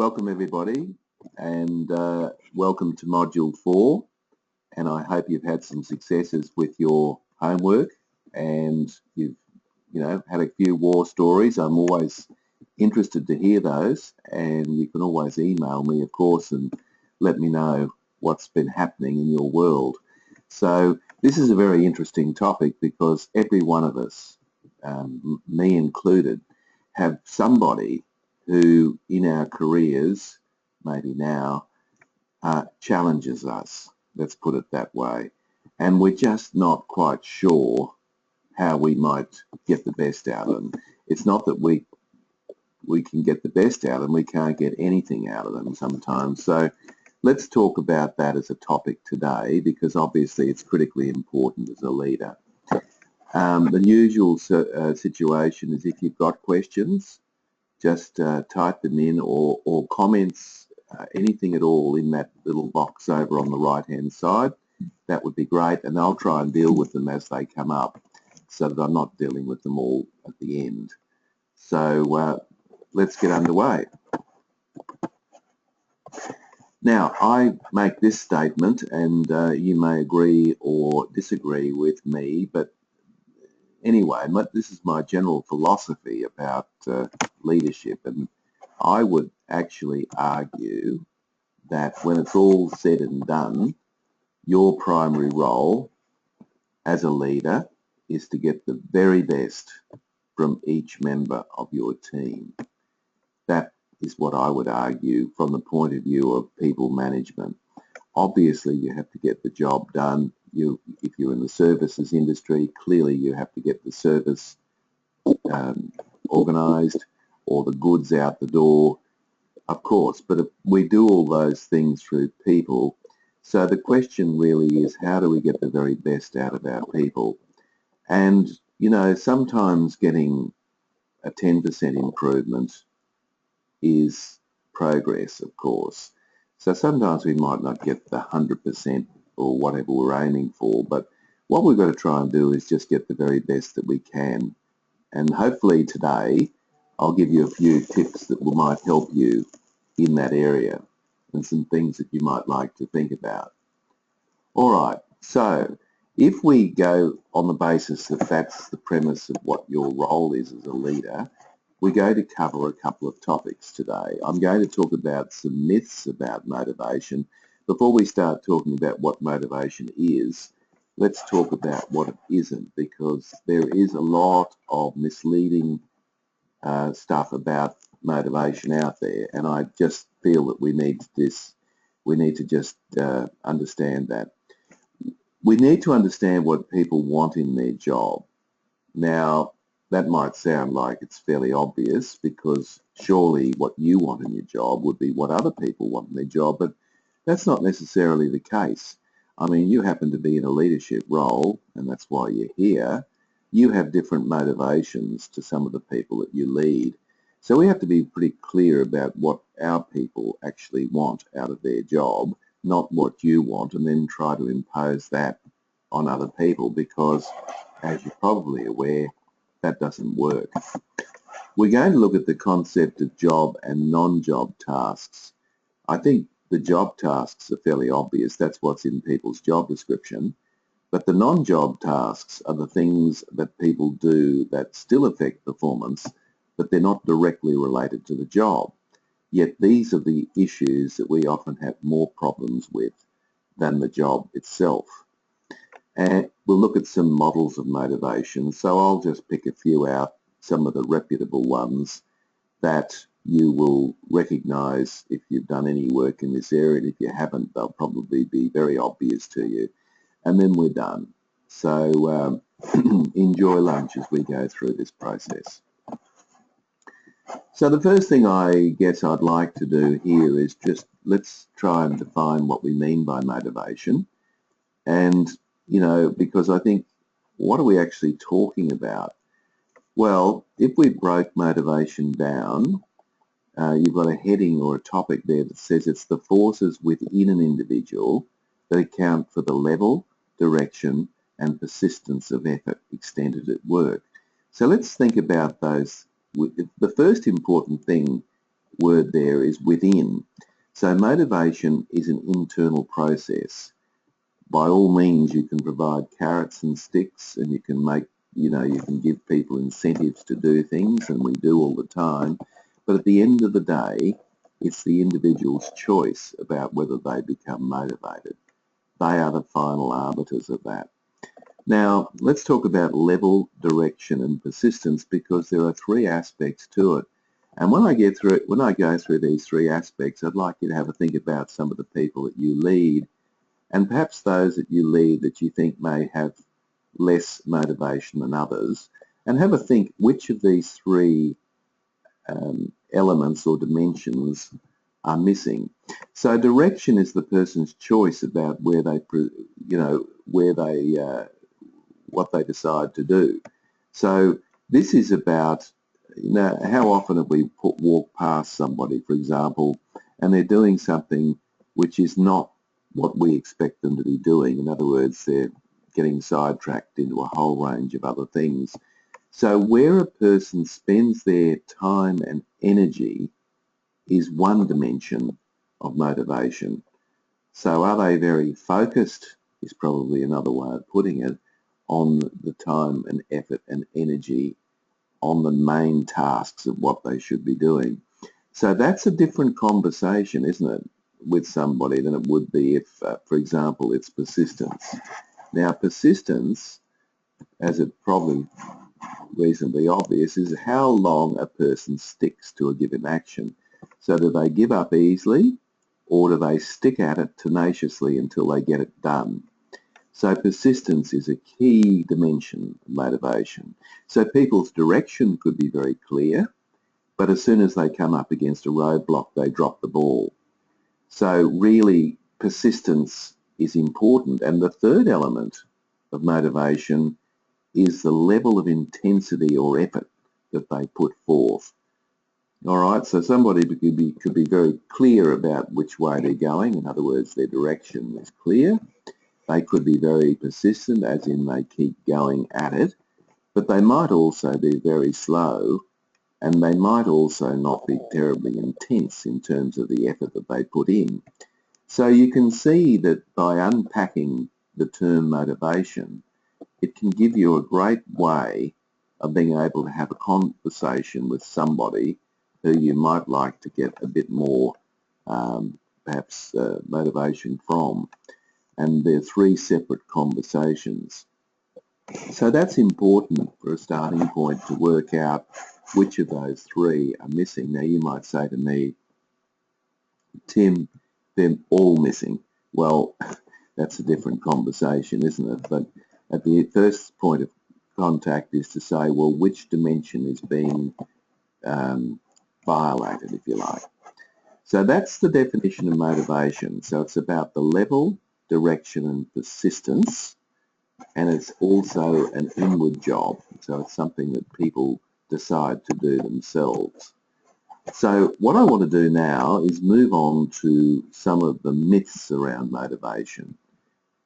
Welcome everybody, and welcome to Module 4, and I hope you've had some successes with your homework and you've had a few war stories. I'm always interested to hear those, and you can always email me, of course, and let me know what's been happening in your world. So this is a very interesting topic because every one of us, me included, have somebody who in our careers, maybe now, challenges us, let's put it that way, and we're just not quite sure how we might get the best out of them. It's not that we can get the best out of them, we can't get anything out of them sometimes. So let's talk about that as a topic today, because obviously it's critically important as a leader. The usual situation is if you've got questions, just type them in, or comments, anything at all in that little box over on the right hand side. That would be great, and I'll try and deal with them as they come up so that I'm not dealing with them all at the end. So let's get underway. Now, I make this statement, and you may agree or disagree with me, but anyway, this is my general philosophy about leadership, and I would actually argue that when it's all said and done, your primary role as a leader is to get the very best from each member of your team. That is what I would argue from the point of view of people management. Obviously, you have to get the job done. If you're in the services industry, clearly you have to get the service organised or the goods out the door, of course. But we do all those things through people. So the question really is, how do we get the very best out of our people? And, sometimes getting a 10% improvement is progress, of course. So sometimes we might not get the 100% or whatever we're aiming for, but what we've got to try and do is just get the very best that we can. And hopefully today I'll give you a few tips that might help you in that area and some things that you might like to think about. All right, so if we go on the basis that that's the premise of what your role is as a leader, we're going to cover a couple of topics today. I'm going to talk about some myths about motivation. Before we start talking about what motivation is, let's talk about what it isn't, because there is a lot of misleading stuff about motivation out there, and I just feel that we need to just understand that. We need to understand what people want in their job. Now, that might sound like it's fairly obvious, because surely what you want in your job would be what other people want in their job, but that's not necessarily the case. I mean, you happen to be in a leadership role, and that's why you're here. You have different motivations to some of the people that you lead. So we have to be pretty clear about what our people actually want out of their job, not what you want, and then try to impose that on other people, because, as you're probably aware, that doesn't work. We're going to look at the concept of job and non-job tasks. I think the job tasks are fairly obvious. That's what's in people's job description. But the non-job tasks are the things that people do that still affect performance, but they're not directly related to the job. Yet these are the issues that we often have more problems with than the job itself. And we'll look at some models of motivation. So I'll just pick a few out, some of the reputable ones that you will recognise if you've done any work in this area. And if you haven't, they'll probably be very obvious to you. And then we're done. So enjoy lunch as we go through this process. So the first thing I guess I'd like to do here is just let's try and define what we mean by motivation. And because I think, what are we actually talking about? Well, if we broke motivation down, you've got a heading or a topic there that says it's the forces within an individual that account for the level, direction, and persistence of effort extended at work. So let's think about those. The first important thing word there is within. So motivation is an internal process. By all means, you can provide carrots and sticks, and you can make, you can give people incentives to do things, and we do all the time. But at the end of the day, it's the individual's choice about whether they become motivated. They are the final arbiters of that. Now, let's talk about level, direction, and persistence, because there are three aspects to it. And when I go through these three aspects, I'd like you to have a think about some of the people that you lead, and perhaps those that you lead that you think may have less motivation than others, and have a think which of these three elements or dimensions are missing. So direction is the person's choice about where they, what they decide to do. So this is about, how often have we walked past somebody, for example, and they're doing something which is not what we expect them to be doing. In other words, they're getting sidetracked into a whole range of other things. So where a person spends their time and energy is one dimension of motivation. So are they very focused, is probably another way of putting it, on the time and effort and energy on the main tasks of what they should be doing. So that's a different conversation, isn't it, with somebody than it would be if, for example, it's persistence. Now, persistence, as it probably reasonably obvious, is how long a person sticks to a given action. So do they give up easily, or do they stick at it tenaciously until they get it done? So persistence is a key dimension of motivation. So people's direction could be very clear, but as soon as they come up against a roadblock, they drop the ball. So really, persistence is important. And the third element of motivation is the level of intensity or effort that they put forth. All right, so somebody could be very clear about which way they're going. In other words, their direction is clear. They could be very persistent, as in they keep going at it, but they might also be very slow, and they might also not be terribly intense in terms of the effort that they put in. So you can see that by unpacking the term motivation, it can give you a great way of being able to have a conversation with somebody who you might like to get a bit more, perhaps, motivation from. And they're three separate conversations. So that's important for a starting point to work out which of those three are missing. Now you might say to me, Tim, they're all missing. Well, that's a different conversation, isn't it? But at the first point of contact is to say, well, which dimension is being violated, if you like. So that's the definition of motivation. So it's about the level, direction, and persistence, and it's also an inward job. So it's something that people decide to do themselves. So what I want to do now is move on to some of the myths around motivation,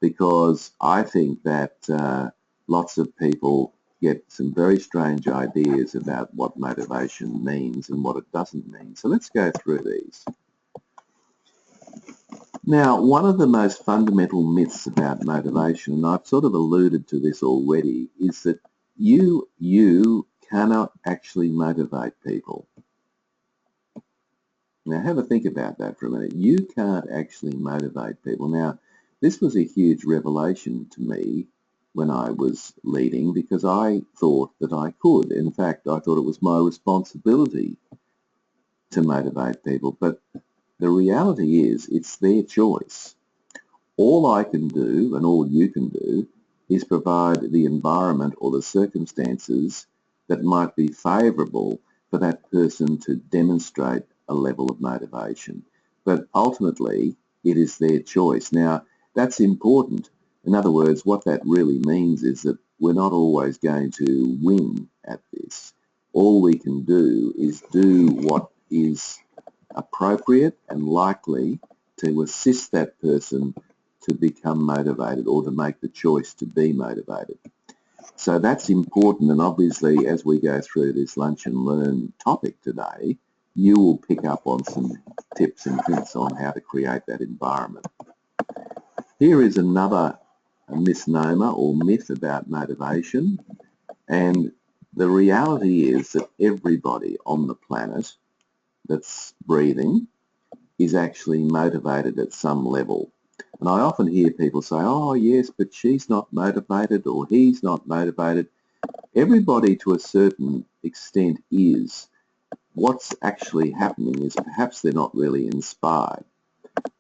because I think that lots of people get some very strange ideas about what motivation means and what it doesn't mean. So let's go through these. Now, one of the most fundamental myths about motivation, and I've sort of alluded to this already, is that you cannot actually motivate people. Now, have a think about that for a minute. You can't actually motivate people. Now, this was a huge revelation to me when I was leading, because I thought that I could. In fact, I thought it was my responsibility to motivate people, but the reality is it's their choice. All I can do and all you can do is provide the environment or the circumstances that might be favourable for that person to demonstrate a level of motivation. But ultimately, it is their choice. Now, that's important. In other words, what that really means is that we're not always going to win at this. All we can do is do what is appropriate and likely to assist that person to become motivated or to make the choice to be motivated. So that's important, and obviously as we go through this lunch and learn topic today, you will pick up on some tips and hints on how to create that environment. Here is another misnomer or myth about motivation, and the reality is that everybody on the planet that's breathing is actually motivated at some level. And I often hear people say, oh yes, but she's not motivated or he's not motivated. Everybody to a certain extent is. What's actually happening is perhaps they're not really inspired.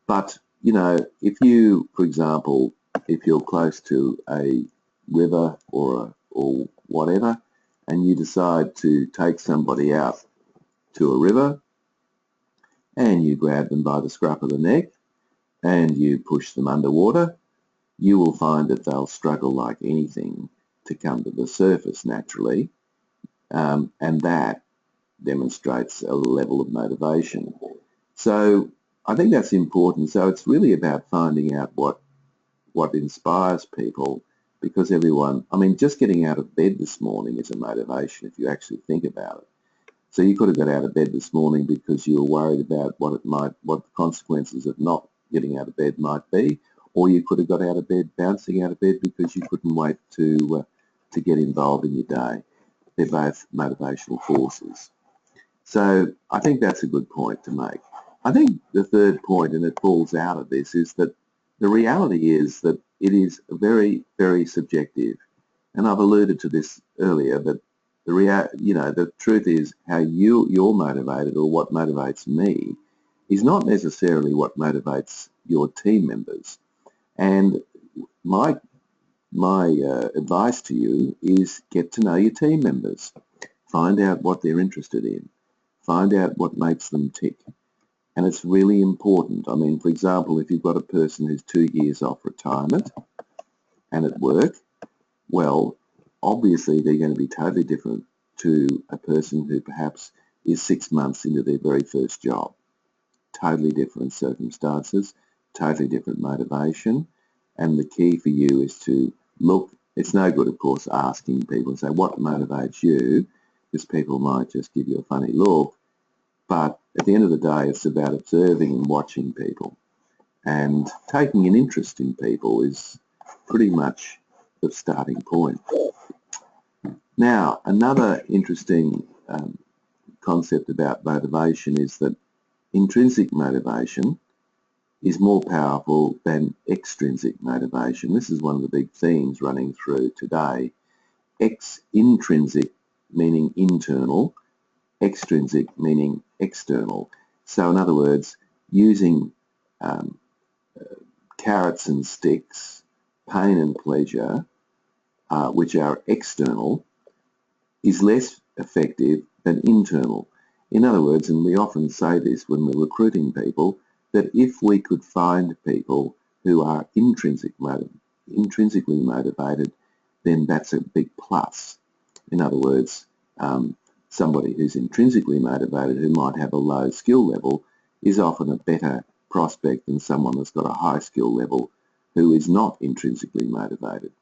But, you know, if you, for example, if you're close to a river or whatever, and you decide to take somebody out to a river, and you grab them by the scruff of the neck, and you push them underwater, you will find that they'll struggle like anything to come to the surface naturally, and that demonstrates a level of motivation. So I think that's important. So it's really about finding out what inspires people, because everyone, I mean, just getting out of bed this morning is a motivation if you actually think about it. So you could have got out of bed this morning because you were worried about what the consequences of not getting out of bed might be, or you could have got out of bed, bouncing out of bed because you couldn't wait to get involved in your day. They're both motivational forces. So I think that's a good point to make. I think the third point, and it falls out of this, is that the reality is that it is very, very subjective. And I've alluded to this earlier, that the truth is how you're motivated, or what motivates me, is not necessarily what motivates your team members. And my advice to you is get to know your team members. Find out what they're interested in. Find out what makes them tick. And it's really important. I mean, for example, if you've got a person who's 2 years off retirement and at work, well, obviously they're going to be totally different to a person who perhaps is 6 months into their very first job. Totally different circumstances, totally different motivation. And the key for you is to look. It's no good, of course, asking people and say, what motivates you? Because people might just give you a funny look. But at the end of the day, it's about observing and watching people. And taking an interest in people is pretty much the starting point. Now, another interesting concept about motivation is that intrinsic motivation is more powerful than extrinsic motivation. This is one of the big themes running through today. Intrinsic meaning internal, extrinsic meaning external. So in other words, using carrots and sticks, pain and pleasure, which are external, is less effective than internal. In other words, and we often say this when we're recruiting people, that if we could find people who are intrinsically motivated, then that's a big plus. In other words, somebody who's intrinsically motivated who might have a low skill level is often a better prospect than someone that's got a high skill level who is not intrinsically motivated.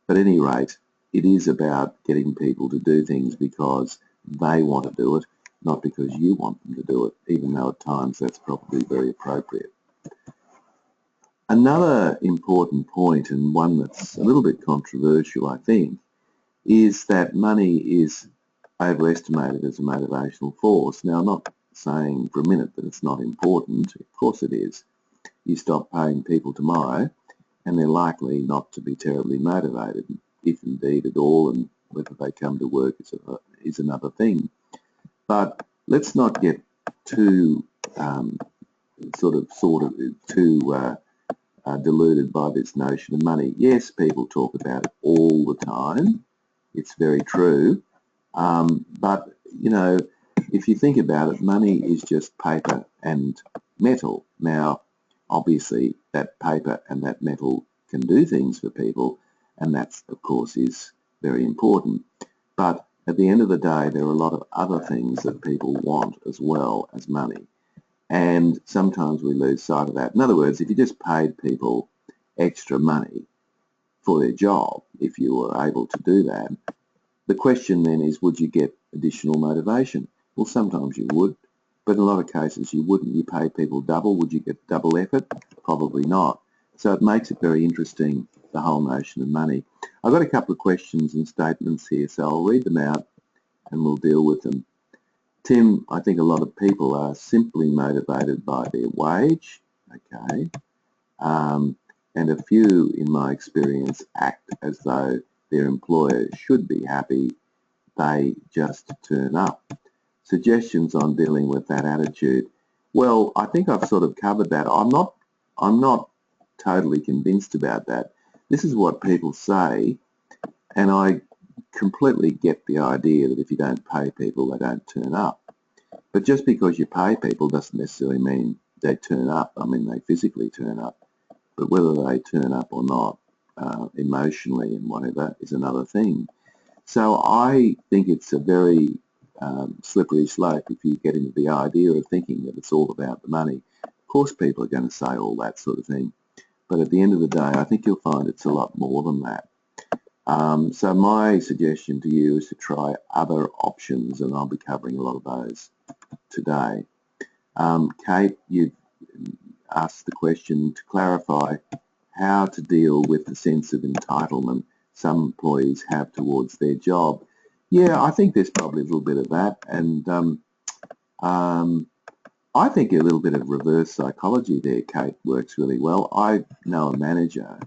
But at any rate, it is about getting people to do things because they want to do it, not because you want them to do it, even though at times that's probably very appropriate. Another important point, and one that's a little bit controversial, I think, is that money is overestimated as a motivational force. Now, I'm not saying for a minute that it's not important. Of course it is. You stop paying people tomorrow and they're likely not to be terribly motivated, if indeed at all, and whether they come to work is another thing. But let's not get too deluded by this notion of money. Yes, people talk about it all the time. It's very true. But, you know, if you think about it, money is just paper and metal. Now, obviously, that paper and that metal can do things for people, and that, of course, is very important. But at the end of the day, there are a lot of other things that people want as well as money. And sometimes we lose sight of that. In other words, if you just paid people extra money for their job, if you were able to do that, the question then is, would you get additional motivation? Well, sometimes you would, but in a lot of cases you wouldn't. You pay people double. Would you get double effort? Probably not. So it makes it very interesting, the whole notion of money. I've got a couple of questions and statements here, so I'll read them out and we'll deal with them. Tim, I think a lot of people are simply motivated by their wage, okay, and a few, in my experience, act as though their employer should be happy they just turn up. Suggestions on dealing with that attitude. Well, I think I've sort of covered that. I'm not totally convinced about that. This is what people say, and I completely get the idea that if you don't pay people, they don't turn up. But just because you pay people doesn't necessarily mean they turn up. I mean, they physically turn up, but whether they turn up or not, emotionally and whatever, is another thing. So I think it's a very slippery slope if you get into the idea of thinking that it's all about the money. Of course people are going to say all that sort of thing, but at the end of the day I think you'll find it's a lot more than that. So my suggestion to you is to try other options, and I'll be covering a lot of those today. Kate, you've asked the question to clarify how to deal with the sense of entitlement some employees have towards their job. Yeah, I think there's probably a little bit of that, and I think a little bit of reverse psychology there, Kate, works really well. I know a manager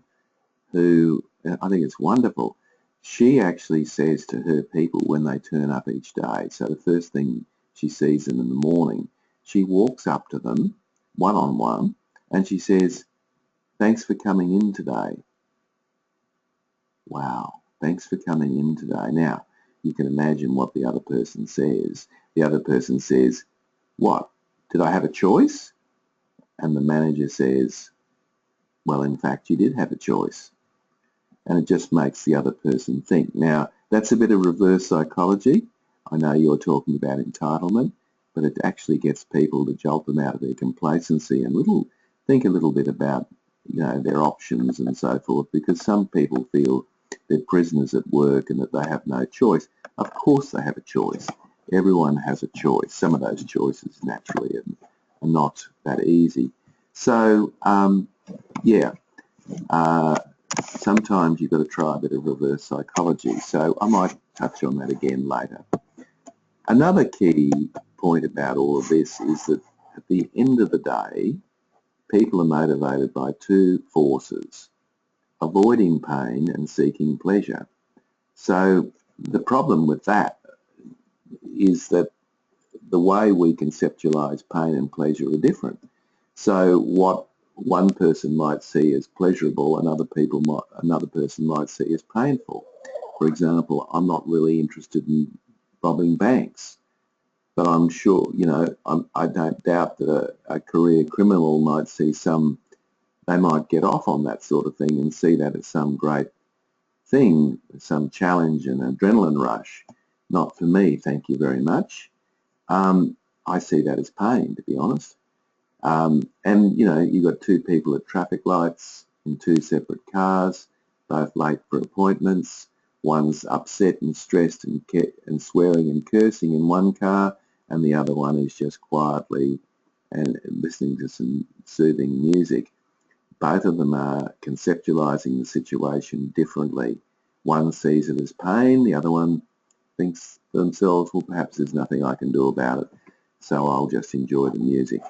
who, I think it's wonderful, she actually says to her people when they turn up each day, so the first thing she sees them in the morning, she walks up to them one-on-one and she says, "Thanks for coming in today." Wow, thanks for coming in today. Now, you can imagine what the other person says. The other person says, "What, did I have a choice?" And the manager says, "Well, in fact, you did have a choice." And it just makes the other person think. Now, that's a bit of reverse psychology. I know you're talking about entitlement, but it actually gets people to jolt them out of their complacency and think a little bit about, their options and so forth, because some people feel they're prisoners at work and that they have no choice. Of course they have a choice. Everyone has a choice. Some of those choices naturally are not that easy. So, sometimes you've got to try a bit of reverse psychology. So I might touch on that again later. Another key point about all of this is that at the end of the day, people are motivated by two forces: avoiding pain and seeking pleasure. So the problem with that is that the way we conceptualize pain and pleasure are different. So what one person might see as pleasurable, another person might see as painful. For example, I'm not really interested in robbing banks, but I'm sure, I don't doubt that a career criminal might see they might get off on that sort of thing and see that as some great thing, some challenge and adrenaline rush. Not for me, thank you very much. I see that as pain, to be honest. And you've got two people at traffic lights in two separate cars, both late for appointments. One's upset and stressed and swearing and cursing in one car, and the other one is just quietly and listening to some soothing music. Both of them are conceptualizing the situation differently. One sees it as pain, the other one thinks to themselves, well, perhaps there's nothing I can do about it, so I'll just enjoy the music.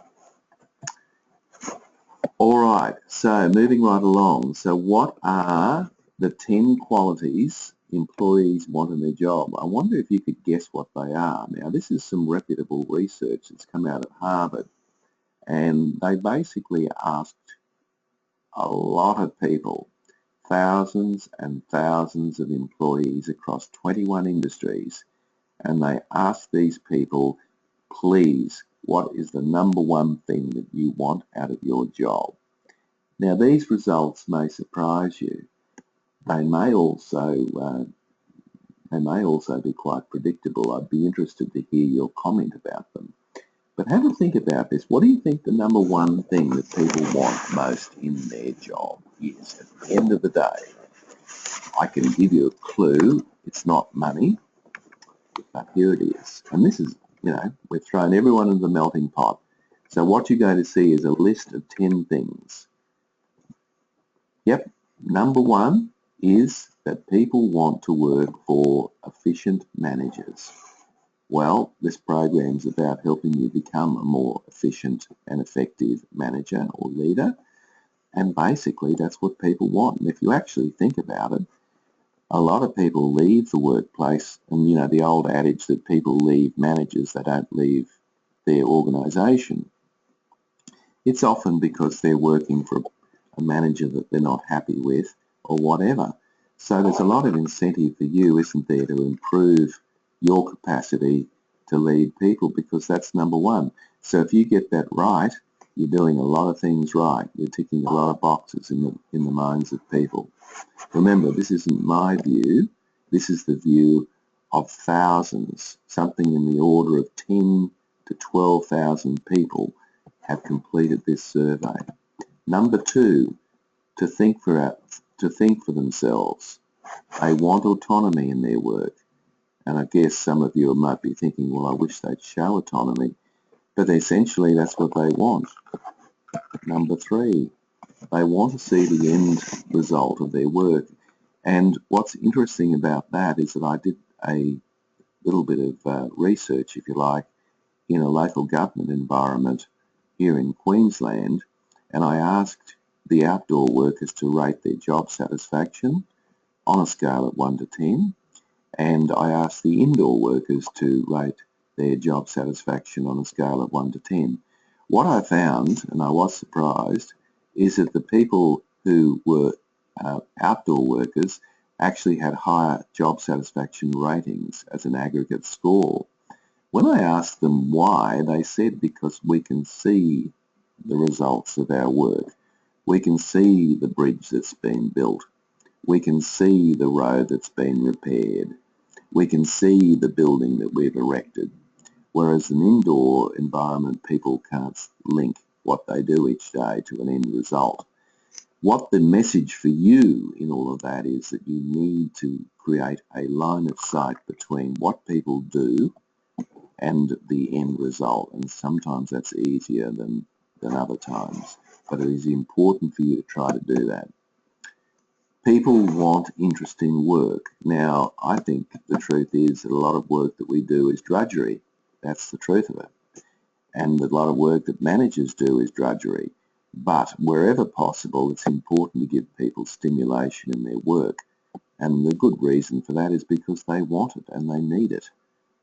All right, so moving right along. So what are the 10 qualities employees want in their job? I wonder if you could guess what they are. Now, this is some reputable research that's come out of Harvard, and they basically asked a lot of people, thousands and thousands of employees across 21 industries, and they asked these people, please, what is the number one thing that you want out of your job? Now, these results may surprise you. They may also be quite predictable. I'd be interested to hear your comment about them. But have a think about this. What do you think the number one thing that people want most in their job is at the end of the day? I can give you a clue. It's not money, but here it is. And this is we've thrown everyone into the melting pot. So what you're going to see is a list of 10 things. Yep, number one is that people want to work for efficient managers. Well, this program is about helping you become a more efficient and effective manager or leader. And basically, that's what people want. And if you actually think about it, a lot of people leave the workplace, and the old adage that people leave managers, they don't leave their organisation. It's often because they're working for a manager that they're not happy with or whatever. So there's a lot of incentive for you, isn't there, to improve your capacity to lead people, because that's number one. So if you get that right, you're doing a lot of things right. You're ticking a lot of boxes in the minds of people. Remember, this isn't my view. This is the view of thousands. Something in the order of 10 to 12,000 people have completed this survey. Number two, to think for themselves. They want autonomy in their work. And I guess some of you might be thinking, well, I wish they'd show autonomy. But essentially, that's what they want. Number three, they want to see the end result of their work. And what's interesting about that is that I did a little bit of research, if you like, in a local government environment here in Queensland, and I asked the outdoor workers to rate their job satisfaction on a scale of 1 to 10, and I asked the indoor workers to rate their job satisfaction on a scale of 1 to 10. What I found, and I was surprised, is that the people who were outdoor workers actually had higher job satisfaction ratings as an aggregate score. When I asked them why, they said because we can see the results of our work. We can see the bridge that's been built. We can see the road that's been repaired. We can see the building that we've erected. Whereas an indoor environment, people can't link what they do each day to an end result. What the message for you in all of that is that you need to create a line of sight between what people do and the end result. And sometimes that's easier than other times. But it is important for you to try to do that. People want interesting work. Now, I think the truth is that a lot of work that we do is drudgery. That's the truth of it. And a lot of work that managers do is drudgery. But wherever possible, it's important to give people stimulation in their work. And the good reason for that is because they want it and they need it.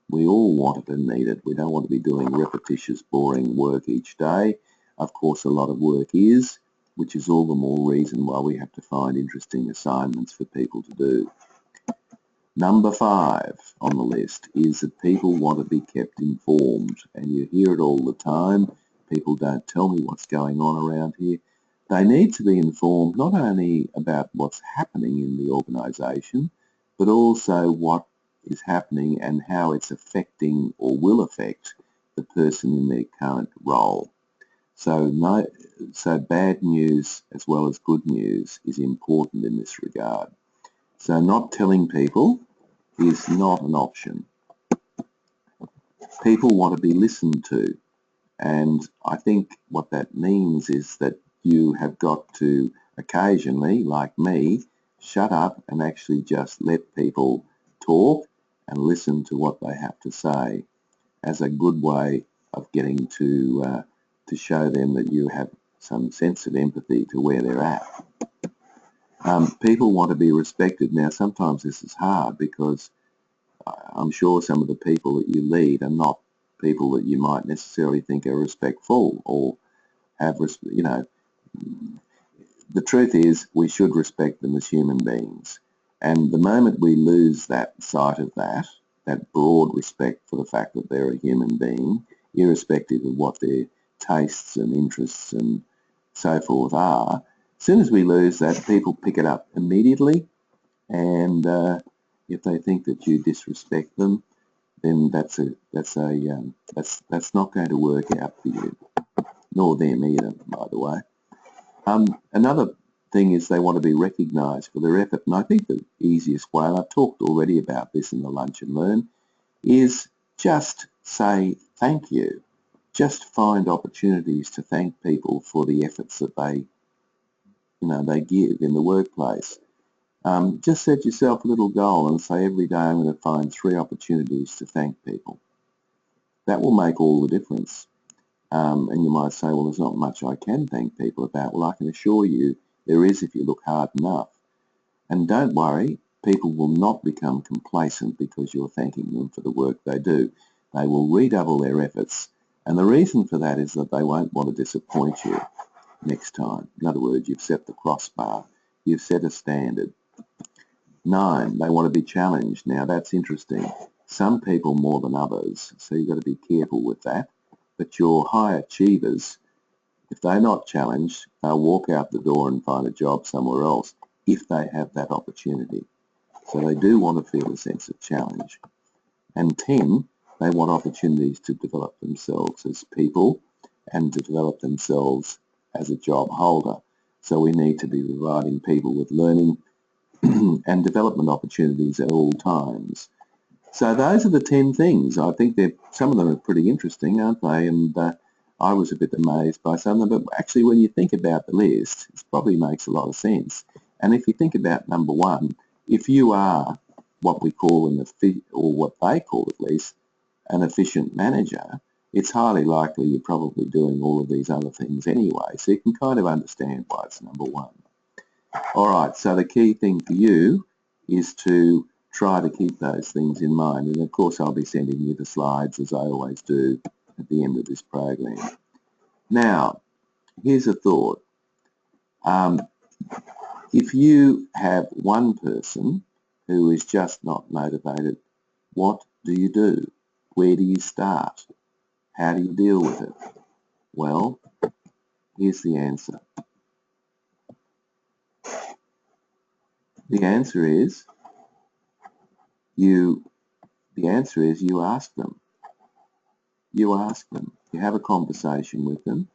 We all want it and need it. We don't want to be doing repetitious, boring work each day. Of course, a lot of work is, which is all the more reason why we have to find interesting assignments for people to do. Number 5 on the list is that people want to be kept informed, and you hear it all the time. People don't tell me what's going on around here. They need to be informed not only about what's happening in the organisation, but also what is happening and how it's affecting or will affect the person in their current role. So bad news as well as good news is important in this regard. So not telling people is not an option. People want to be listened to, and I think what that means is that you have got to occasionally, like me, shut up and actually just let people talk and listen to what they have to say as a good way of getting to show them that you have some sense of empathy to where they're at. People want to be respected. Now, sometimes this is hard because I'm sure some of the people that you lead are not people that you might necessarily think are respectful or have, the truth is we should respect them as human beings. And the moment we lose that sight of that broad respect for the fact that they're a human being, irrespective of what their tastes and interests and so forth are, as soon as we lose that, people pick it up immediately, and if they think that you disrespect them, then that's not going to work out for you, nor them either, by the way. Another thing is they want to be recognised for their effort, and I think the easiest way, and I've talked already about this in the Lunch and Learn, is just say thank you. Just find opportunities to thank people for the efforts that they give in the workplace. Just set yourself a little goal and say every day I'm going to find 3 opportunities to thank people. That will make all the difference. And you might say, well, there's not much I can thank people about. Well, I can assure you there is if you look hard enough. And don't worry, people will not become complacent because you're thanking them for the work they do. They will redouble their efforts. And the reason for that is that they won't want to disappoint you next time. In other words, you've set the crossbar. You've set a standard. 9, they want to be challenged. Now, that's interesting. Some people more than others, so you've got to be careful with that. But your high achievers, if they're not challenged, they'll walk out the door and find a job somewhere else if they have that opportunity. So they do want to feel a sense of challenge. And 10, they want opportunities to develop themselves as people and to develop themselves as a job holder. So we need to be providing people with learning and development opportunities at all times. So those are the 10 things. I think some of them are pretty interesting, aren't they? And I was a bit amazed by some of them. But actually, when you think about the list, it probably makes a lot of sense. And if you think about number 1, if you are what we call or what they call at least, an efficient manager, it's highly likely you're probably doing all of these other things anyway. So you can kind of understand why it's number 1. All right, so the key thing for you is to try to keep those things in mind. And of course, I'll be sending you the slides, as I always do, at the end of this program. Now, here's a thought. If you have one person who is just not motivated, what do you do? Where do you start? How do you deal with it? Well, here's the answer. The answer is you ask them. You ask them. You have a conversation with them,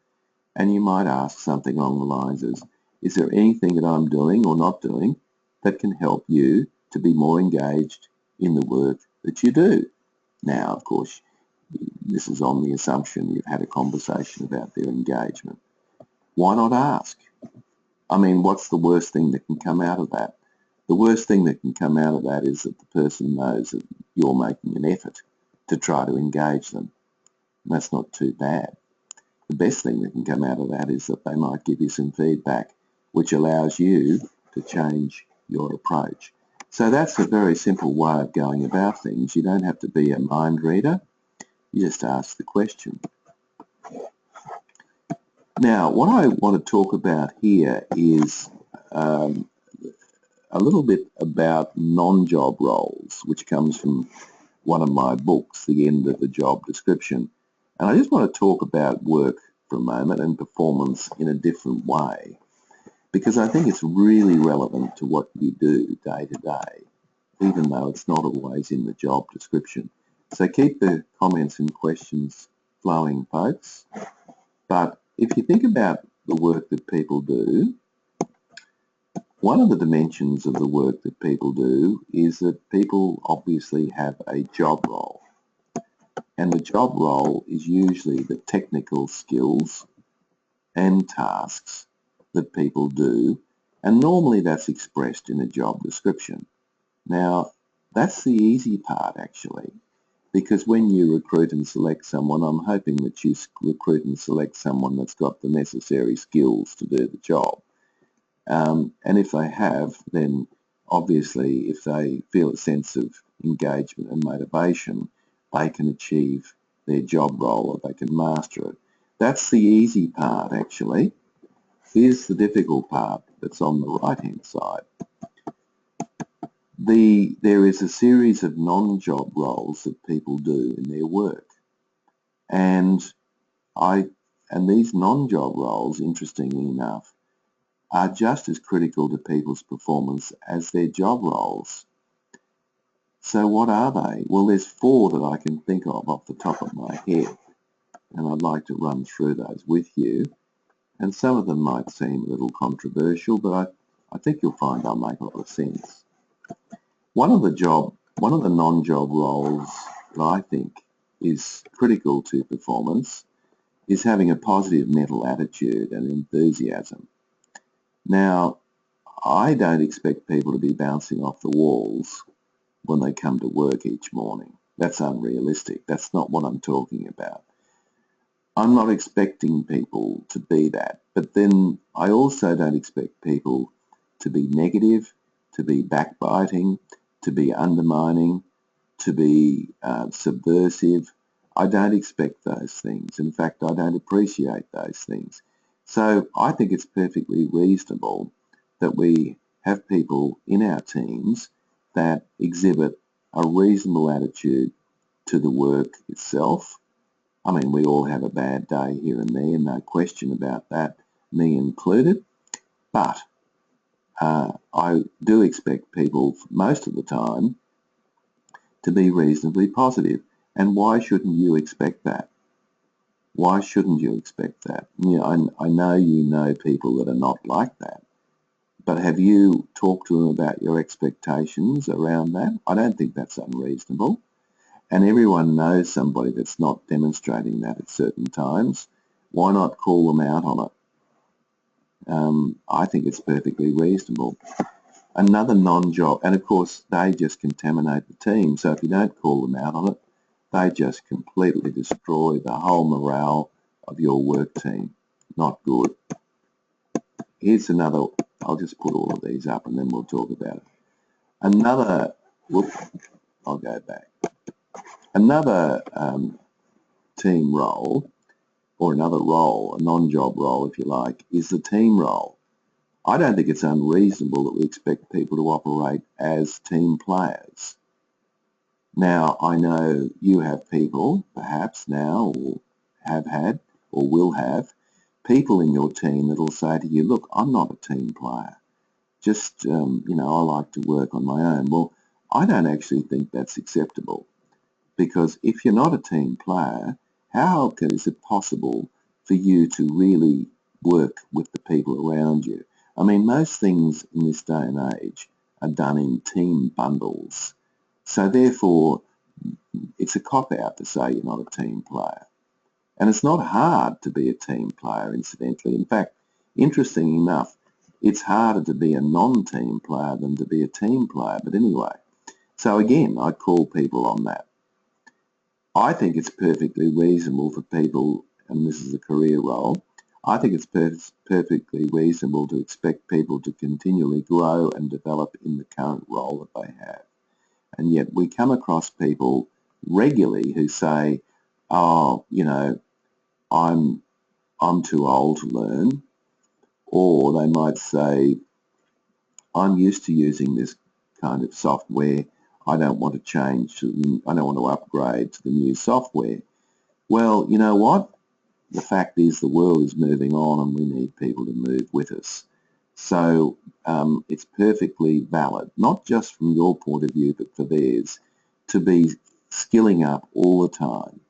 and you might ask something along the lines of, is there anything that I'm doing or not doing that can help you to be more engaged in the work that you do? Now, of course, this is on the assumption you've had a conversation about their engagement. Why not ask? I mean, what's the worst thing that can come out of that? The worst thing that can come out of that is that the person knows that you're making an effort to try to engage them. And that's not too bad. The best thing that can come out of that is that they might give you some feedback, which allows you to change your approach. So that's a very simple way of going about things. You don't have to be a mind reader. You just ask the question. Now, what I want to talk about here is a little bit about non-job roles, which comes from one of my books, The End of the Job Description. And I just want to talk about work for a moment and performance in a different way, because I think it's really relevant to what you do day to day, even though it's not always in the job description. So keep the comments and questions flowing, folks. But if you think about the work that people do, one of the dimensions of the work that people do is that people obviously have a job role. And the job role is usually the technical skills and tasks that people do, and normally that's expressed in a job description. Now, that's the easy part actually, because when you recruit and select someone, I'm hoping that you recruit and select someone that's got the necessary skills to do the job. And if they have, then obviously if they feel a sense of engagement and motivation, they can achieve their job role, or they can master it. That's the easy part actually. Here's the difficult part that's on the right-hand side. There is a series of non-job roles that people do in their work. And these non-job roles, interestingly enough, are just as critical to people's performance as their job roles. So what are they? Well, there's 4 that I can think of off the top of my head, and I'd like to run through those with you. And some of them might seem a little controversial, but I think you'll find they'll make a lot of sense. One of the non-job roles that I think is critical to performance is having a positive mental attitude and enthusiasm. Now, I don't expect people to be bouncing off the walls when they come to work each morning. That's unrealistic. That's not what I'm talking about. I'm not expecting people to be that, but then I also don't expect people to be negative, to be backbiting, to be undermining, to be subversive. I don't expect those things. In fact, I don't appreciate those things. So I think it's perfectly reasonable that we have people in our teams that exhibit a reasonable attitude to the work itself. I mean, we all have a bad day here and there, no question about that, me included. But I do expect people most of the time to be reasonably positive. And why shouldn't you expect that? Why shouldn't you expect that? You know, I know you know people that are not like that. But have you talked to them about your expectations around that? I don't think that's unreasonable. And everyone knows somebody that's not demonstrating that at certain times. Why not call them out on it? I think it's perfectly reasonable. Another non-job, and of course they just contaminate the team. So if you don't call them out on it, they just completely destroy the whole morale of your work team. Not good. Here's another, I'll just put all of these up and then we'll talk about it. Another, I'll go back. Another team role, or another role, a non-job role if you like, is the team role. I don't think it's unreasonable that we expect people to operate as team players. Now, I know you have people, perhaps now, or have had, or will have, people in your team that will say to you, look, I'm not a team player. Just, you know, I like to work on my own. Well, I don't actually think that's acceptable. Because if you're not a team player, how is it possible for you to really work with the people around you? I mean, most things in this day and age are done in team bundles. So therefore, it's a cop-out to say you're not a team player. And it's not hard to be a team player, incidentally. In fact, interesting enough, it's harder to be a non-team player than to be a team player. But anyway, so again, I call people on that. I think it's perfectly reasonable for people, and this is a career role, I think it's perfectly reasonable to expect people to continually grow and develop in the current role that they have. And yet we come across people regularly who say, oh, you know, I'm too old to learn, or they might say, I'm used to using this kind of software, I don't want to change, I don't want to upgrade to the new software. Well, you know what? The fact is the world is moving on and we need people to move with us. So it's perfectly valid, not just from your point of view, but for theirs, to be skilling up all the time.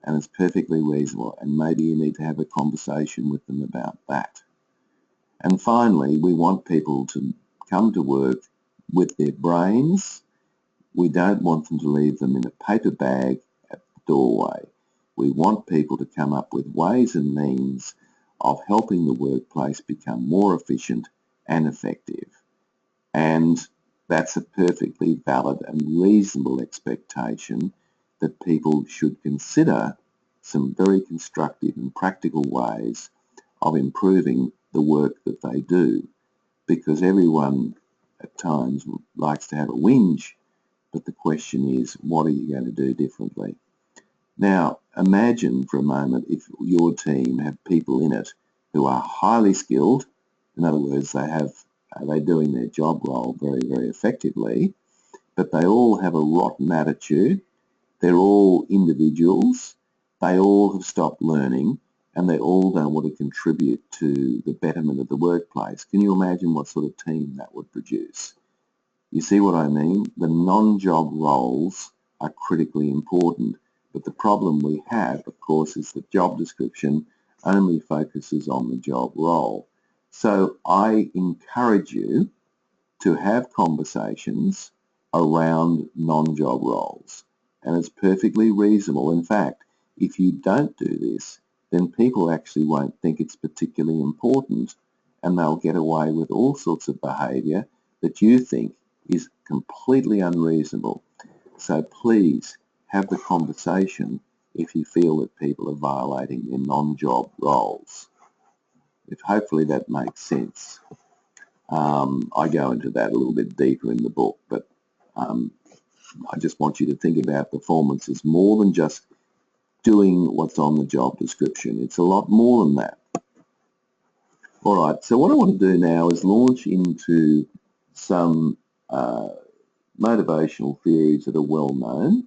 And it's perfectly reasonable. And maybe you need to have a conversation with them about that. And finally, we want people to come to work with their brains. We don't want them to leave them in a paper bag at the doorway. We want people to come up with ways and means of helping the workplace become more efficient and effective. And that's a perfectly valid and reasonable expectation that people should consider some very constructive and practical ways of improving the work that they do, because everyone at times likes to have a whinge, but the question is, what are you going to do differently? Now, imagine for a moment if your team have people in it who are highly skilled. In other words, they're doing their job role very, very effectively, but they all have a rotten attitude. They're all individuals. They all have stopped learning, and they all don't want to contribute to the betterment of the workplace. Can you imagine what sort of team that would produce? You see what I mean? The non-job roles are critically important, but the problem we have, of course, is that job description only focuses on the job role. So I encourage you to have conversations around non-job roles. and it's perfectly reasonable. In fact, if you don't do this, then people actually won't think it's particularly important, and they'll get away with all sorts of behaviour that you think is completely unreasonable. So please have the conversation if you feel that people are violating their non-job roles. Hopefully that makes sense. I go into that a little bit deeper in the book, but I just want you to think about performance as more than just doing what's on the job description. It's a lot more than that. All right, so what I want to do now is launch into some motivational theories that are well known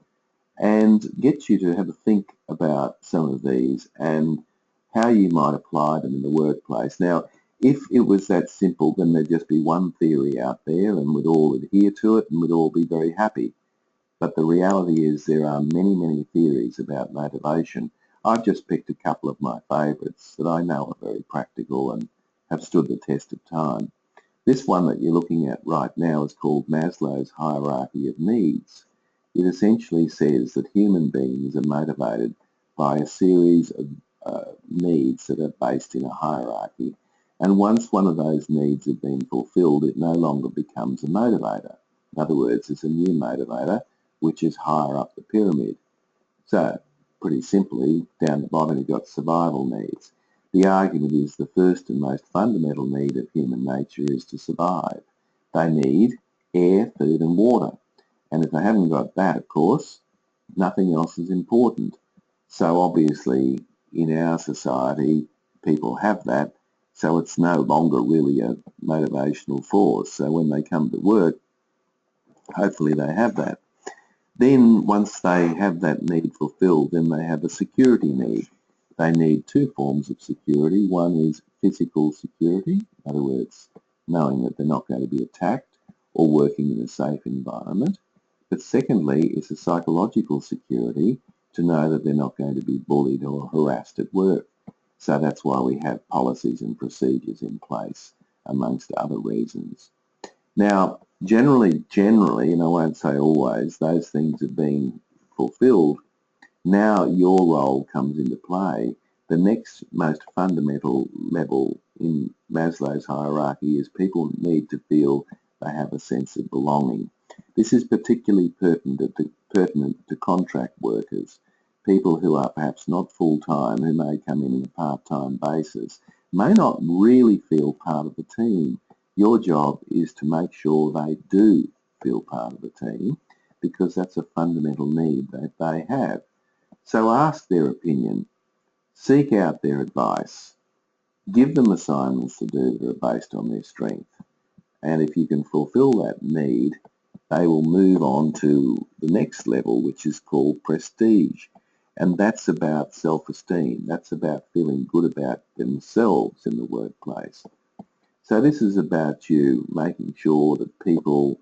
and get you to have a think about some of these and how you might apply them in the workplace. Now, if it was that simple, then there'd just be one theory out there and we'd all adhere to it and we'd all be very happy. But the reality is there are many, many theories about motivation. I've just picked a couple of my favourites that I know are very practical and have stood the test of time. This one that you're looking at right now is called Maslow's hierarchy of needs. It essentially says that human beings are motivated by a series of needs that are based in a hierarchy. And once one of those needs have been fulfilled, it no longer becomes a motivator. In other words, it's a new motivator, which is higher up the pyramid. So, pretty simply, down the bottom you've got survival needs. The argument is the first and most fundamental need of human nature is to survive. They need air, food and water. And if they haven't got that, of course, nothing else is important. So obviously, in our society, people have that, so it's no longer really a motivational force. So when they come to work, hopefully they have that. Then once they have that need fulfilled, then they have a security need. They need two forms of security. One is physical security, in other words, knowing that they're not going to be attacked or working in a safe environment. But secondly is a psychological security, to know that they're not going to be bullied or harassed at work. So that's why we have policies and procedures in place, amongst other reasons. Now, generally, and I won't say always, those things are being fulfilled. Now your role comes into play. The next most fundamental level in Maslow's hierarchy is people need to feel they have a sense of belonging. This is particularly pertinent to contract workers, people who are perhaps not full-time, who may come in on a part-time basis, may not really feel part of the team. Your job is to make sure they do feel part of the team, because that's a fundamental need that they have. So ask their opinion, seek out their advice, give them assignments to do that are based on their strength. And if you can fulfill that need, they will move on to the next level, which is called prestige. And that's about self-esteem. That's about feeling good about themselves in the workplace. So this is about you making sure that people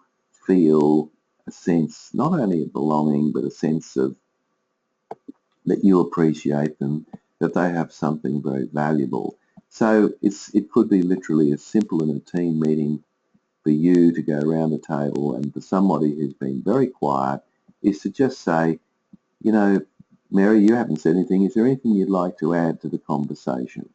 feel a sense, not only of belonging, but a sense of that you appreciate them, that they have something very valuable. So it could be literally as simple in a team meeting for you to go around the table, and for somebody who's been very quiet is to just say, you know, Mary, you haven't said anything. Is there anything you'd like to add to the conversation?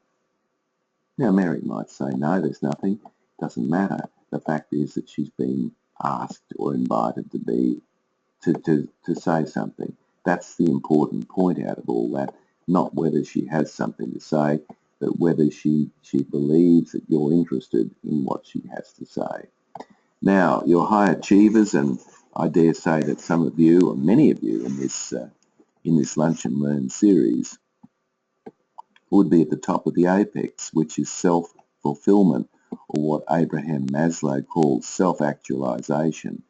Now, Mary might say, no, there's nothing. Doesn't matter. The fact is that she's been asked or invited to say something. That's the important point out of all that, not whether she has something to say, but whether she believes that you're interested in what she has to say. Now, your high achievers, and I dare say that some of you, or many of you in this Lunch and Learn series, would be at the top of the apex, which is self-fulfillment, or what Abraham Maslow calls self-actualization.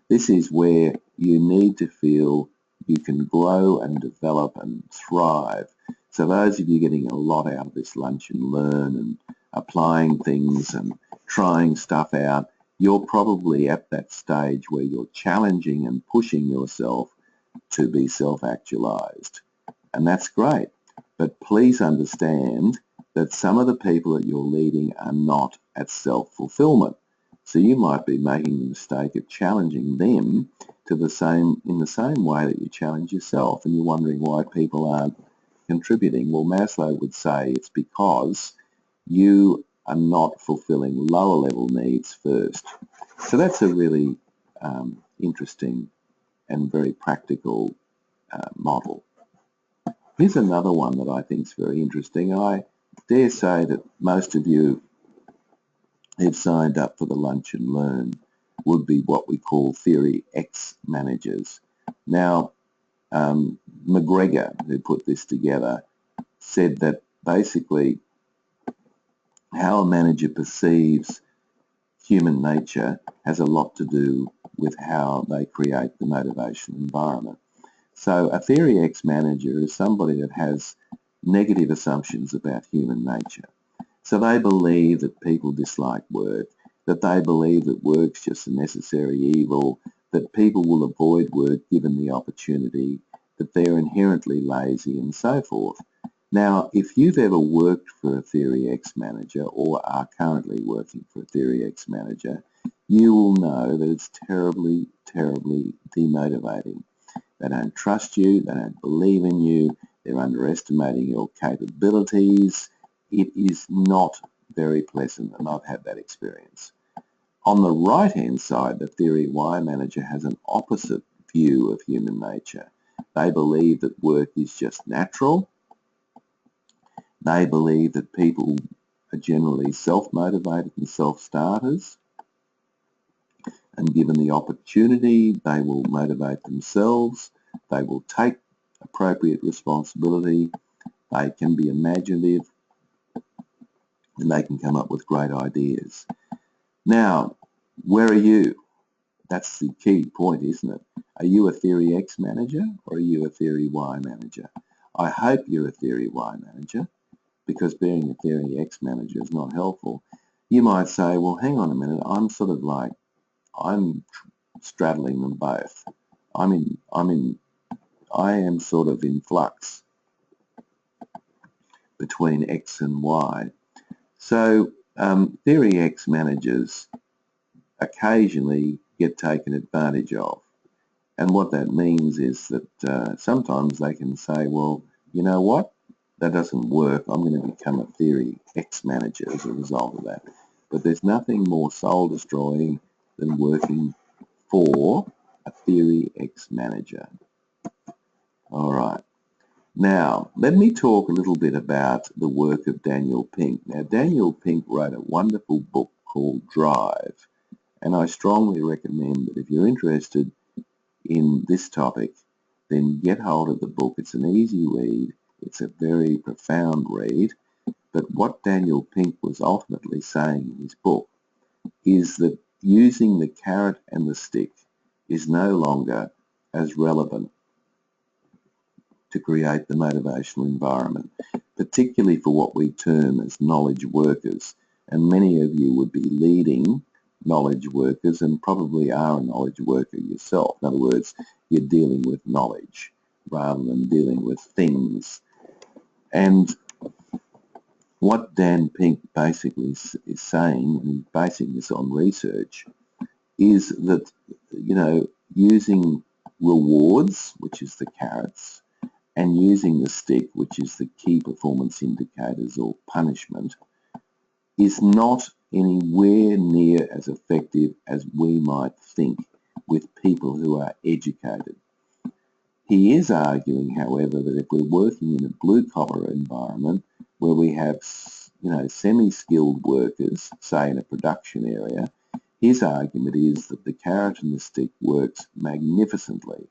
This is where you need to feel you can grow and develop and thrive. So those of you getting a lot out of this Lunch and Learn and applying things and trying stuff out, you're probably at that stage where you're challenging and pushing yourself to be self-actualized. And that's great. But please understand that some of the people that you're leading are not at self-fulfillment. So you might be making the mistake of challenging them in the same way that you challenge yourself and you're wondering why people aren't contributing. Well, Maslow would say it's because you are not fulfilling lower level needs first. So that's a really interesting and very practical model. Here's another one that I think is very interesting. I dare say that most of you who've signed up for the Lunch and Learn would be what we call Theory X managers. Now, McGregor, who put this together, said that basically how a manager perceives human nature has a lot to do with how they create the motivational environment. So a Theory X manager is somebody that has negative assumptions about human nature. So they believe that people dislike work, that they believe that work's just a necessary evil, that people will avoid work given the opportunity, that they're inherently lazy and so forth. Now, if you've ever worked for a Theory X manager or are currently working for a Theory X manager, you will know that it's terribly, terribly demotivating. They don't trust you, they don't believe in you, they're underestimating your capabilities. It is not very pleasant, and I've had that experience. On the right-hand side, the Theory Y manager has an opposite view of human nature. They believe that work is just natural. They believe that people are generally self-motivated and self-starters, and given the opportunity, they will motivate themselves, they will take appropriate responsibility, they can be imaginative, and they can come up with great ideas. Now, where are you? That's the key point, isn't it? Are you a Theory X manager or are you a Theory Y manager? I hope you're a Theory Y manager, because being a Theory X manager is not helpful. You might say, well, hang on a minute, I'm straddling them both. I am sort of in flux between X and Y. So Theory X managers occasionally get taken advantage of. And what that means is that sometimes they can say, well, you know what? That doesn't work. I'm going to become a Theory X manager as a result of that. But there's nothing more soul-destroying than working for a Theory X manager. All right. Now, let me talk a little bit about the work of Daniel Pink. Now, Daniel Pink wrote a wonderful book called Drive, and I strongly recommend that if you're interested in this topic, then get hold of the book. It's an easy read. It's a very profound read. But what Daniel Pink was ultimately saying in his book is that using the carrot and the stick is no longer as relevant to create the motivational environment, particularly for what we term as knowledge workers. And many of you would be leading knowledge workers and probably are a knowledge worker yourself. In other words, you're dealing with knowledge rather than dealing with things. And what Dan Pink basically is saying, and basing this on research, is that, using rewards, which is the carrots, and using the stick, which is the key performance indicators or punishment, is not anywhere near as effective as we might think with people who are educated. He is arguing, however, that if we're working in a blue-collar environment where we have, semi-skilled workers, say in a production area, his argument is that the carrot and the stick works magnificently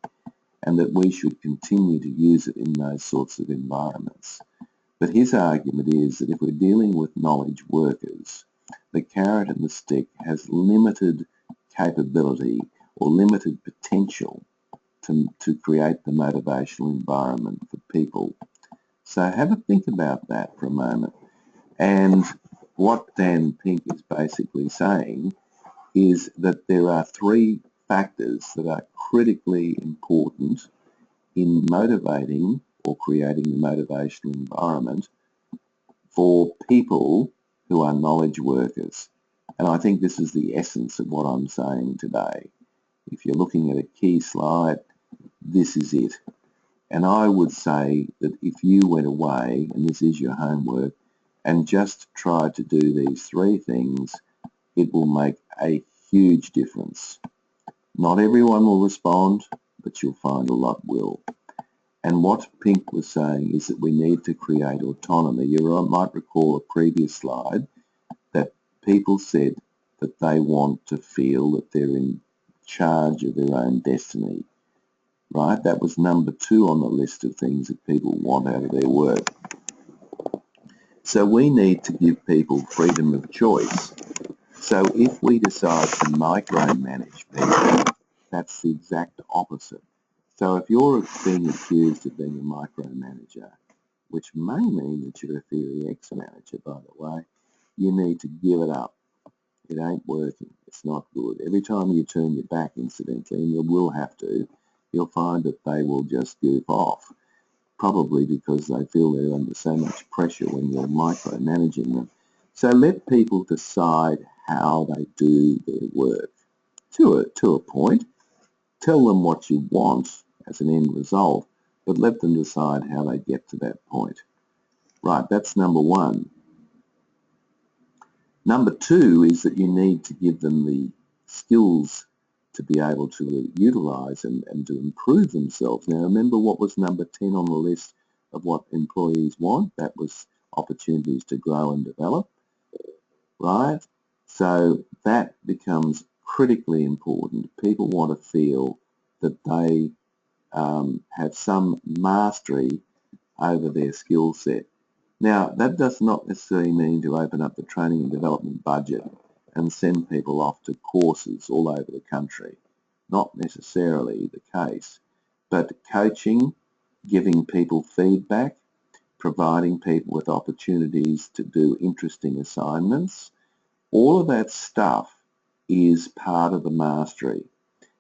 and that we should continue to use it in those sorts of environments. But his argument is that if we're dealing with knowledge workers, the carrot and the stick has limited capability or limited potential to create the motivational environment for people. So have a think about that for a moment. And what Dan Pink is basically saying is that there are three factors that are critically important in motivating or creating the motivational environment for people who are knowledge workers. And I think this is the essence of what I'm saying today. If you're looking at a key slide, this is it. And I would say that if you went away, and this is your homework, and just tried to do these 3 things, it will make a huge difference. Not everyone will respond, but you'll find a lot will. And what Pink was saying is that we need to create autonomy. You might recall a previous slide that people said that they want to feel that they're in charge of their own destiny, right? That was number 2 on the list of things that people want out of their work. So we need to give people freedom of choice. So if we decide to micromanage people, that's the exact opposite. So if you're being accused of being a micromanager, which may mean that you're a Theory X manager, by the way, you need to give it up. It ain't working. It's not good. Every time you turn your back, incidentally, and you will have to, you'll find that they will just goof off, probably because they feel they're under so much pressure when you're micromanaging them. So let people decide how they do their work to a point. Tell them what you want as an end result, but let them decide how they get to that point. Right, that's number 1. Number 2 is that you need to give them the skills to be able to utilize and to improve themselves. Now remember what was number 10 on the list of what employees want? That was opportunities to grow and develop, right? So that becomes critically important. People want to feel that they have some mastery over their skill set. Now, that does not necessarily mean to open up the training and development budget and send people off to courses all over the country. Not necessarily the case, but coaching, giving people feedback, providing people with opportunities to do interesting assignments, all of that stuff is part of the mastery.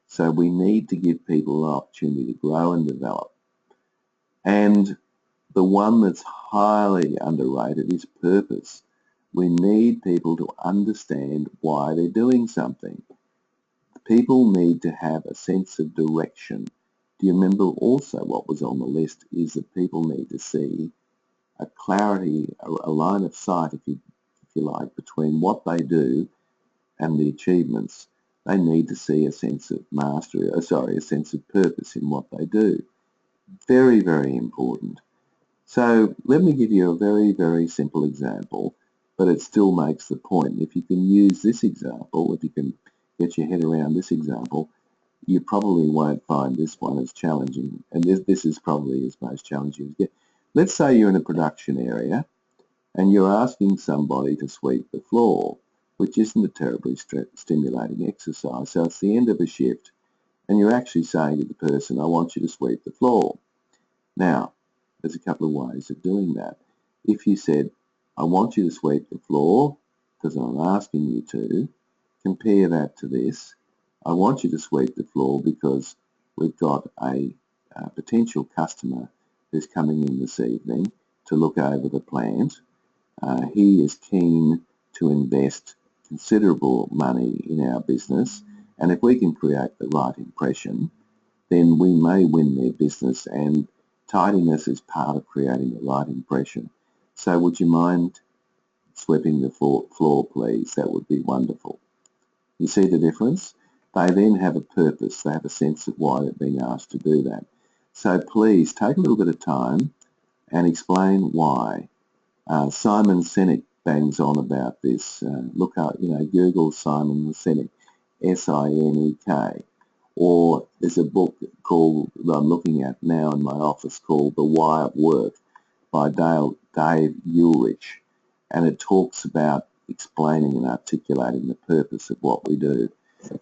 So we need to give people an opportunity to grow and develop. And the one that's highly underrated is purpose. We need people to understand why they're doing something. People need to have a sense of direction. Do you remember also what was on the list is that people need to see a clarity, a line of sight, if you like, between what they do and the achievements. They need to see a sense of mastery, a sense of purpose in what they do. Very, very important. So let me give you a very, very simple example, but it still makes the point. If you can use this example, if you can get your head around this example, you probably won't find this one as challenging, and this is probably as most challenging as get. Let's say you're in a production area and you're asking somebody to sweep the floor, which isn't a terribly stimulating exercise. So it's the end of a shift and you're actually saying to the person, I want you to sweep the floor. Now, there's a couple of ways of doing that. If you said, I want you to sweep the floor because I'm asking you to, compare that to this. I want you to sweep the floor because we've got a potential customer who's coming in this evening to look over the plant. He is keen to invest considerable money in our business, and if we can create the right impression, then we may win their business, and tidiness is part of creating the right impression. So would you mind sweeping the floor, please? That would be wonderful. You see the difference? They then have a purpose. They have a sense of why they're being asked to do that. So please take a little bit of time and explain why. Simon Sinek bangs on about this. Look up, Google Simon Sinek, S-I-N-E-K. Or there's a book called, that I'm looking at now in my office, called The Why of Work by Dave Ulrich. And it talks about explaining and articulating the purpose of what we do.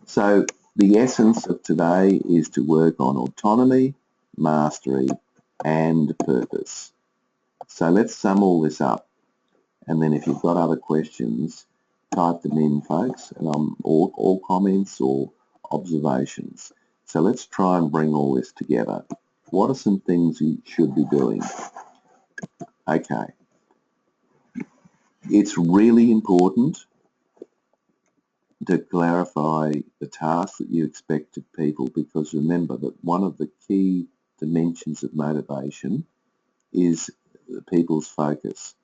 So the essence of today is to work on autonomy, mastery, and purpose. So let's sum all this up. And then if you've got other questions, type them in, folks, and all comments or observations. So let's try and bring all this together. What are some things you should be doing? Okay. It's really important to clarify the task that you expect of people, because remember that one of the key dimensions of motivation is people's focus.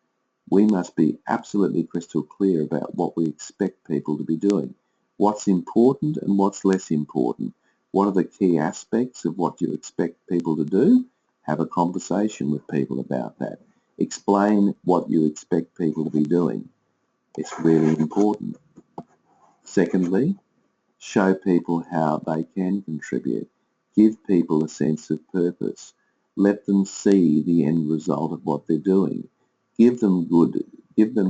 We must be absolutely crystal clear about what we expect people to be doing, what's important and what's less important. What are the key aspects of what you expect people to do? Have a conversation with people about that. Explain what you expect people to be doing. It's really important. Secondly, show people how they can contribute. Give people a sense of purpose. Let them see the end result of what they're doing. Give them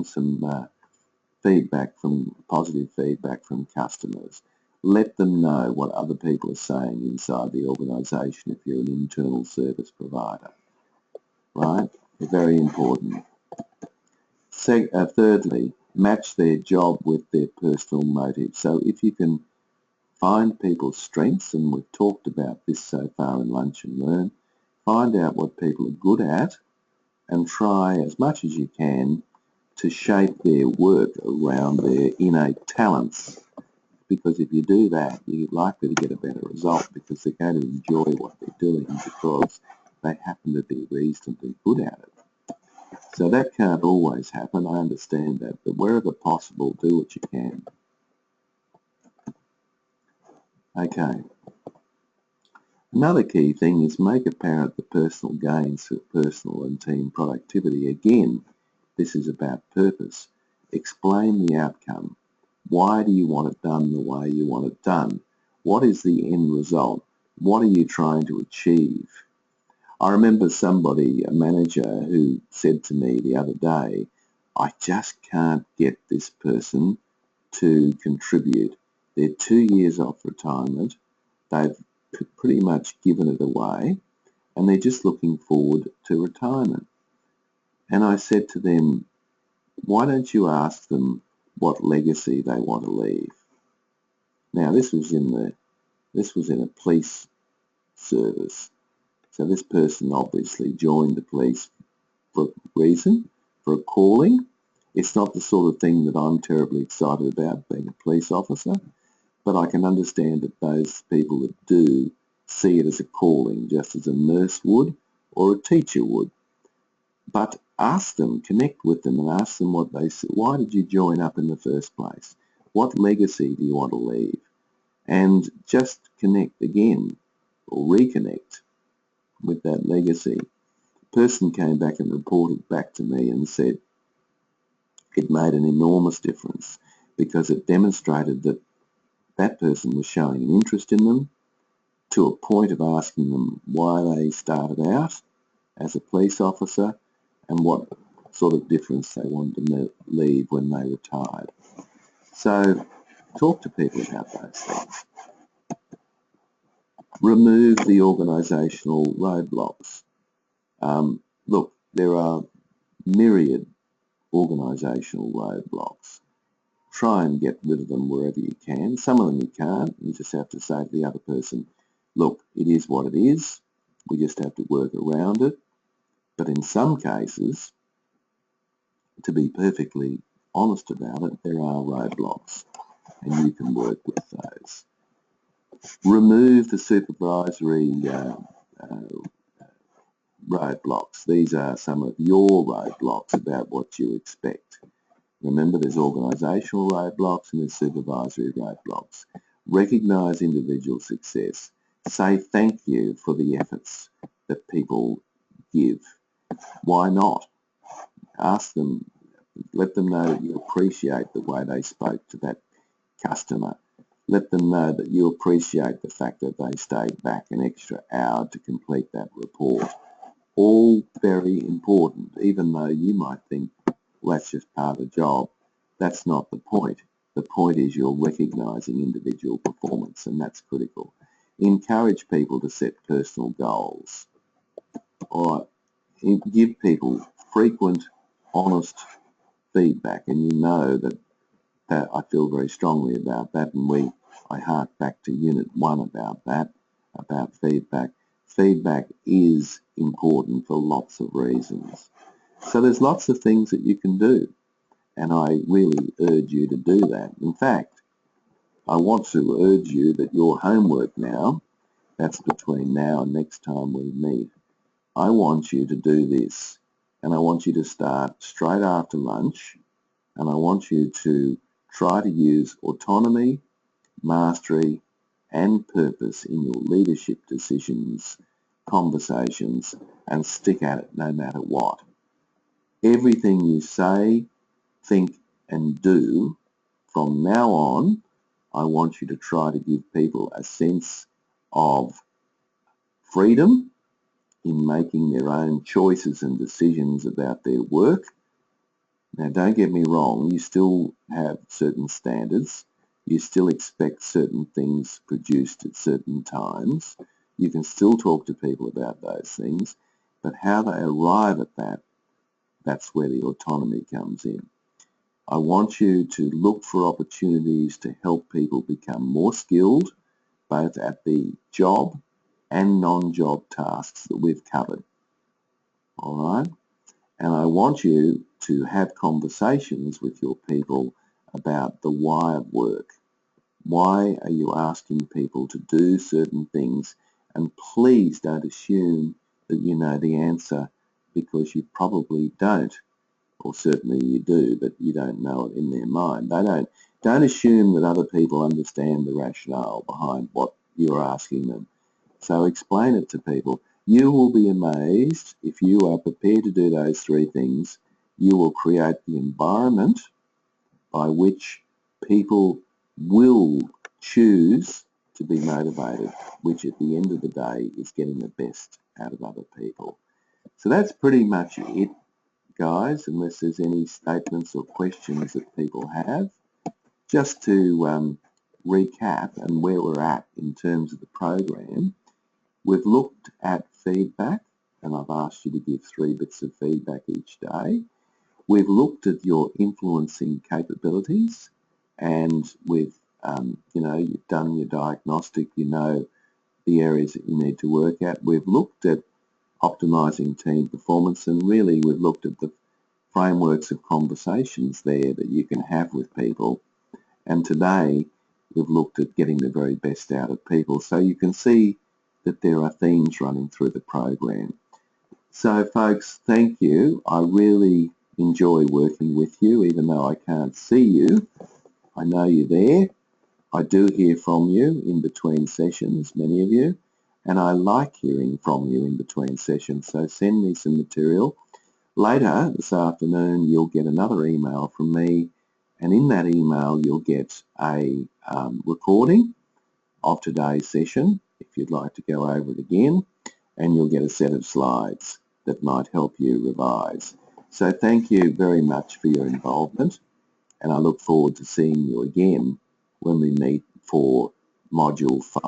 some positive feedback from customers. Let them know what other people are saying inside the organisation if you're an internal service provider. Right? Very important. Thirdly, match their job with their personal motive. So if you can find people's strengths, and we've talked about this so far in Lunch and Learn, find out what people are good at and try as much as you can to shape their work around their innate talents, because if you do that, you're likely to get a better result, because they're going to enjoy what they're doing because they happen to be reasonably good at it. So that can't always happen, I understand that, but wherever possible, do what you can. Okay. Another key thing is make apparent the personal gains for personal and team productivity. Again, this is about purpose. Explain the outcome. Why do you want it done the way you want it done? What is the end result? What are you trying to achieve? I remember a manager, who said to me the other day, I just can't get this person to contribute. They're 2 years off retirement. They've pretty much given it away, and they're just looking forward to retirement. And I said to them, why don't you ask them what legacy they want to leave? Now, this was in a police service, so this person obviously joined the police for a reason, for a calling. It's not the sort of thing that I'm terribly excited about, being a police officer, but I can understand that those people that do see it as a calling, just as a nurse would or a teacher would. But ask them, connect with them, and ask them what they say. Why did you join up in the first place? What legacy do you want to leave? And just connect again, or reconnect with that legacy. The person came back and reported back to me and said it made an enormous difference, because it demonstrated that that person was showing an interest in them, to a point of asking them why they started out as a police officer and what sort of difference they wanted to leave when they retired. So talk to people about those things. Remove the organisational roadblocks. Look, there are myriad organisational roadblocks. Try and get rid of them wherever you can. Some of them you can't. You just have to say to the other person, look, it is what it is. We just have to work around it. But in some cases, to be perfectly honest about it, there are roadblocks, and you can work with those. Remove the supervisory roadblocks. These are some of your roadblocks about what you expect. Remember, there's organisational roadblocks and there's supervisory roadblocks. Recognise individual success. Say thank you for the efforts that people give. Why not? Ask them, let them know that you appreciate the way they spoke to that customer. Let them know that you appreciate the fact that they stayed back an extra hour to complete that report. All very important, even though you might think, well, that's just part of the job. That's not the point. The point is you're recognising individual performance, and that's critical. Encourage people to set personal goals. All right. Give people frequent, honest feedback, and you know that I feel very strongly about that, and I hark back to Unit 1 about that, about feedback. Feedback is important for lots of reasons. So there's lots of things that you can do, and I really urge you to do that. In fact, I want to urge you that your homework now, that's between now and next time we meet, I want you to do this, and I want you to start straight after lunch, and I want you to try to use autonomy, mastery, and purpose in your leadership decisions, conversations, and stick at it no matter what. Everything you say, think, and do from now on, I want you to try to give people a sense of freedom in making their own choices and decisions about their work. Now, don't get me wrong, you still have certain standards. You still expect certain things produced at certain times. You can still talk to people about those things, but how they arrive at that, that's where the autonomy comes in. I want you to look for opportunities to help people become more skilled, both at the job and non-job tasks that we've covered. All right? And I want you to have conversations with your people about the why of work. Why are you asking people to do certain things? And please don't assume that you know the answer, because you probably don't, or certainly you do, but you don't know it in their mind. Don't assume that other people understand the rationale behind what you're asking them. So explain it to people. You will be amazed if you are prepared to do those three things. You will create the environment by which people will choose to be motivated, which at the end of the day is getting the best out of other people. So that's pretty much it, guys, unless there's any statements or questions that people have. Just to recap and where we're at in terms of the program, we've looked at feedback, and I've asked you to give 3 bits of feedback each day. We've looked at your influencing capabilities, and we've, you've done your diagnostic, you know the areas that you need to work at. We've looked at optimizing team performance, and really we've looked at the frameworks of conversations there that you can have with people. And today we've looked at getting the very best out of people. So you can see that there are themes running through the program. So folks, thank you. I really enjoy working with you, even though I can't see you. I know you're there. I do hear from you in between sessions, many of you, and I like hearing from you in between sessions. So send me some material. Later this afternoon, you'll get another email from me, and in that email, you'll get a recording of today's session, if you'd like to go over it again, and you'll get a set of slides that might help you revise. So thank you very much for your involvement, and I look forward to seeing you again when we meet for Module 5.